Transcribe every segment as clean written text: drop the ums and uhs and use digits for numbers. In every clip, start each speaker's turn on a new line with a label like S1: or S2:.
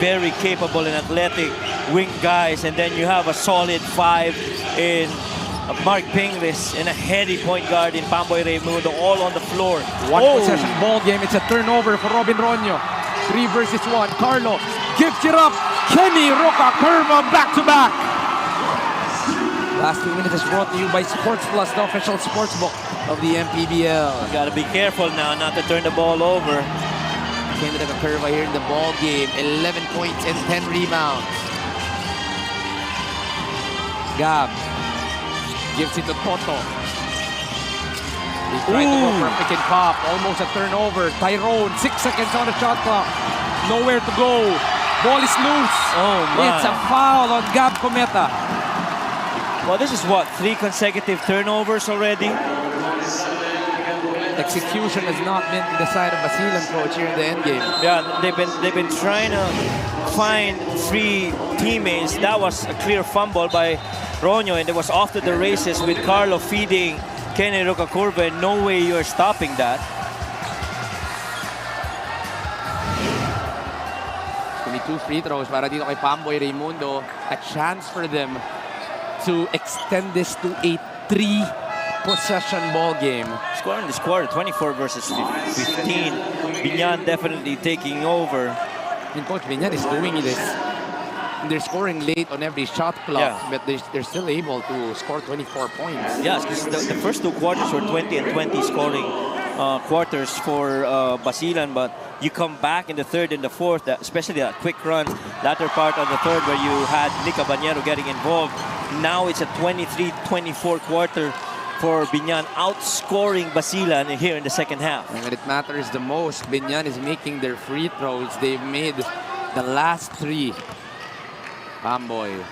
S1: very capable and athletic wing guys, and then you have a solid 5 in Mark Pingris and a heady point guard in Pamboy Raimundo, all on the floor.
S2: One possession ball game. It's a turnover for Robin Ronyo. 3 versus 1. Carlo gives it up. Kenny Roca Curva back to back. Last 2 minutes is brought to you by Sports Plus, the official sportsbook of the MPBL.
S1: You gotta be careful now not to turn the ball over.
S2: Kenny Roca Curva here in the ball game. 11 points and 10 rebounds. Gab gives it to Toto. He tried to go for a pick and pop. Almost a turnover. Tyrone, 6 seconds on the shot clock. Nowhere to go. Ball is loose.
S1: Oh my.
S2: It's a foul on Gab Cometa.
S1: Well, this is what, 3 consecutive turnovers already?
S2: Execution has not been the side of Basilan, coach, here in the end game.
S1: Yeah, they've been trying to find free teammates. That was a clear fumble by Ronyo, and it was off to the races with Carlo feeding Kenny Roca Curva. No way you're stopping that.
S2: 22 free throws para dito kay Pamboy Raimundo. A chance for them to extend this to a 3-possession ball game.
S1: Score in this quarter, 24 versus 15. BIÑAN definitely taking over.
S2: And Coach BIñAN is doing this. They're scoring late on every shot clock, but they're still able to score 24 points.
S1: Yes, because the first 2 quarters were 20 and 20 scoring quarters for Basilan, but you come back in the 3rd and the 4th, especially that quick run, latter part of the 3rd where you had Nick Cabañero getting involved. Now it's a 23-24 quarter for BIñAN, outscoring Basilan here in the second half.
S2: And when it matters the most, BIñAN is making their free throws. They've made the last 3. Pamboy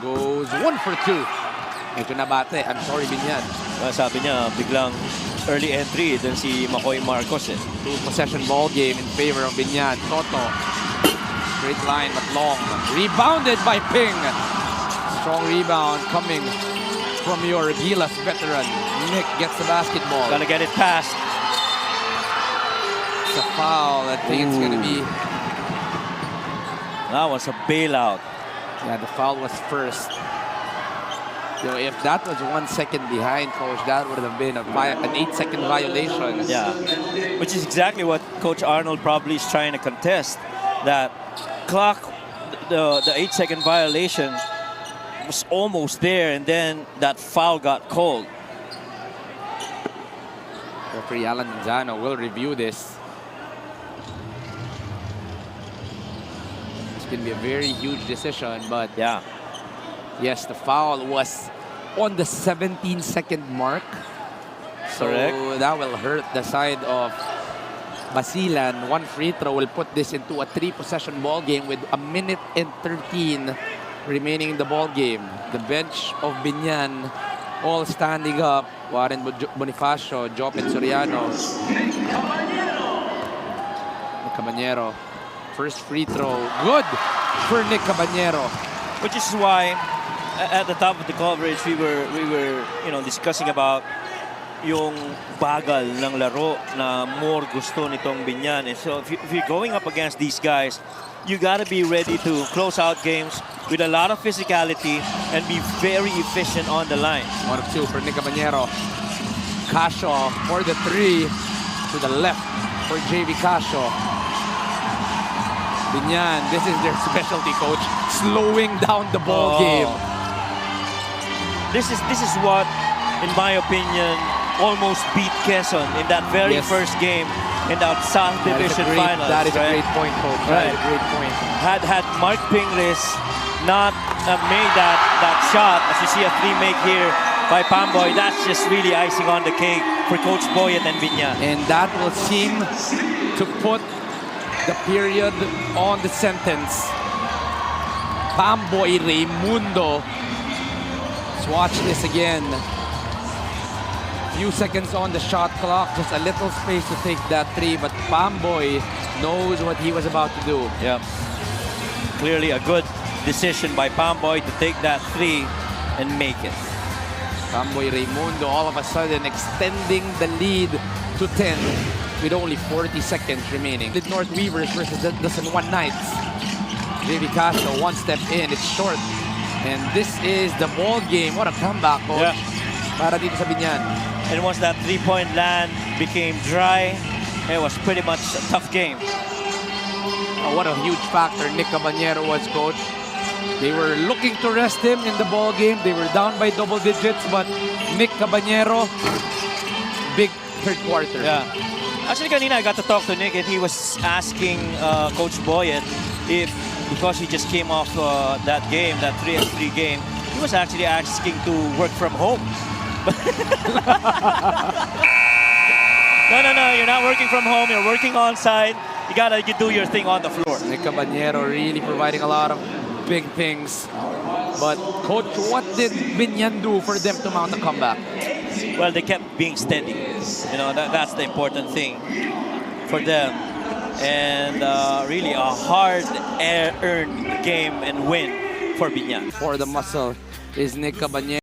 S2: goes 1 for 2. Medyo nabate. I'm sorry, BIñAN.
S1: Sabi niya, biglang early entry dun si Makoy Marcos.
S2: 2-possession ball game in favor of BIñAN. Toto. Straight line but long. Rebounded by Ping. Strong rebound coming from your Gilas veteran. Nick gets the basketball.
S1: Gonna get it past.
S2: It's a foul. I think it's gonna be...
S1: That was a bailout.
S2: Yeah, the foul was first. You know, if that was 1 second behind, Coach, that would have been an 8-second violation.
S1: Yeah, which is exactly what Coach Arnold probably is trying to contest. That clock, the 8-second violation was almost there, and then that foul got called.
S2: Referee Alan Manzano will review this. It's going to be a very huge decision, but
S1: yeah.
S2: Yes, the foul was on the 17-second mark. So
S1: correct.
S2: That will hurt the side of Basilan. 1 free throw will put this into a 3-possession ball game with 1 minute and 13 remaining in the ball game. The bench of BIñAN all standing up. Warren Bonifacio, Jopin Soriano. Nick Cabañero. First free throw. Good for Nick Cabañero.
S1: Which is why at the top of the coverage we were discussing about yung bagal ng laro na more gusto nitong BIñAN. And so if you're going up against these guys, you gotta be ready to close out games with a lot of physicality and be very efficient on the line.
S2: 1 of 2 for Nick Cabañero. Casio for the 3 to the left for JV Casio. BIñAN, this is their specialty, Coach, slowing down the ball game.
S1: This is what, in my opinion, almost beat Quezon in that very first game in that South Division Finals.
S2: That is a great point, Coach. That is a great point.
S1: Had Mark Pingris not made that shot, as you see a 3 make here by Pamboy, that's just really icing on the cake for Coach Boyet and BIñAN.
S2: And that will seem to put the period on the sentence. Pamboy Raimundo. Let's watch this again. Few seconds on the shot clock, just a little space to take that 3, but Pamboy knows what he was about to do.
S1: Yeah, clearly a good decision by Pamboy to take that 3 and make it.
S2: Pamboy Raimundo all of a sudden extending the lead to 10. with only 40 seconds remaining. The North Weavers versus the San Juan Knights. JV Castro, one step in, it's short. And this is the ball game. What a comeback, coach. Para dito sa BIÑAN.
S1: And once that three-point land became dry, it was pretty much a tough game.
S2: Oh, what a huge factor Nick Caballero was, coach. They were looking to rest him in the ball game. They were down by double digits, but Nick Caballero, big third quarter.
S1: Yeah. Actually, kanina I got to talk to Nick, and he was asking Coach Boyet if, because he just came off that game, that 3-3 game, he was actually asking to work from home. No, you're not working from home. You're working on site. You gotta do your thing on the floor.
S2: Nick Caballero really providing a lot of big things. But coach, what did BIÑAN do for them to mount a comeback?
S1: Well, they kept being steady. You know, that's the important thing for them. And really a hard-earned game and win for BIÑAN.
S2: For the muscle is Nick Caballero.